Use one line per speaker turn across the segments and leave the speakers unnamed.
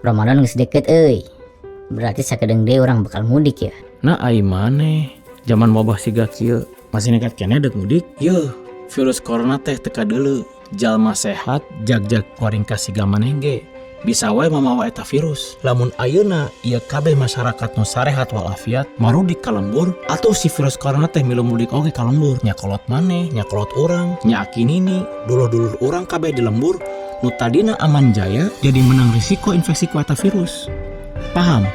Ramadan geus deket euy. Berarti sakedeng deui urang bakal mudik ya.
Nah ai maneh zaman wabah siga kieu masih nekat keneh dek mudik. Yeuh, virus corona teh teka deuleu. Jalma sehat jag-jag kuring ka siga maneh ge bisa wae mamawa eta virus. Lamun ayeuna ieu kabeh masyarakat nu sarehat walafiat marudik ka lembur atuh si virus corona teh milu mudik oge ka lembur. Nya kolot maneh, nya kolot urang, nya akinini, dulur-dulur urang kabeh di lembur nu tadina aman jaya jadi menang risiko infeksi ku eta virus. Paham?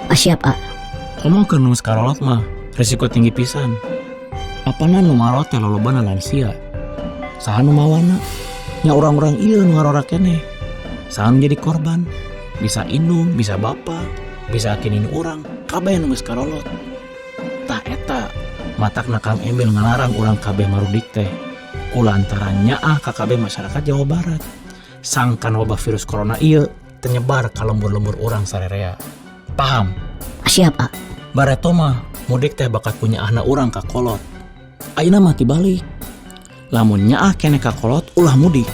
Siap, A.
Ngomongkeun nu sekarolot mah risiko tinggi pisan. Apana nu marot teh lolobana lansia. Saha nu mawana? Nya urang-urang ieu nu ngarora keneh. Saha nu jadi korban? Bisa indung, bisa bapa, bisa akinini urang, kabeh nu geus karolot. Tah eta matakna Kang Emil ngalarang urang kabeh marudik teh. Kulantaran nyaah ka kabeh masyarakat Jawa Barat. Sangkan wabah virus corona ieu tenyebar ka lembur-lembur urang sarerea. Paham?
Siap, A.
Bareto mah mudik teh bakat punya ahna urang ka kolot. Ayeuna mah tibalik. Lamun nyaah keneh ka kolot ulah mudik.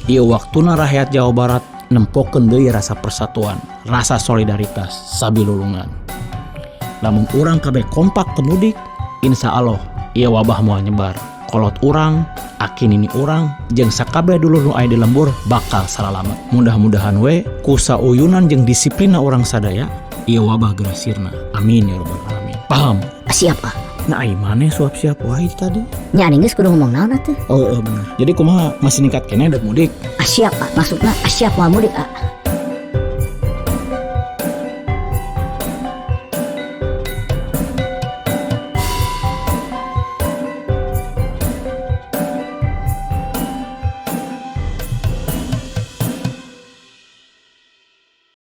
Ieu waktuna rakyat Jawa Barat nempokeun deui rasa persatuan, rasa solidaritas sabilulungan. Lamun urang kabeh kompak teu mudik, insyaallah ieu wabah moal nyebar. Kolot urang, akinini urang, jeung sakabeh dulur nu aya di lembur bakal salalamet. Mudah-mudahan we ku sauyunan jeung disiplina urang sadaya ieu wabah geura sirna. Amin ya rabbal alamin. Paham?
Siap, A.
Nah ai maneh suap siap wae tadi.
Nya aning geus kudu ngomong naon atuh?
Oh bener. Jadi kumaha masih ningkat keneh dek mudik?
Siap, A. Maksudna siap moal mudik, A.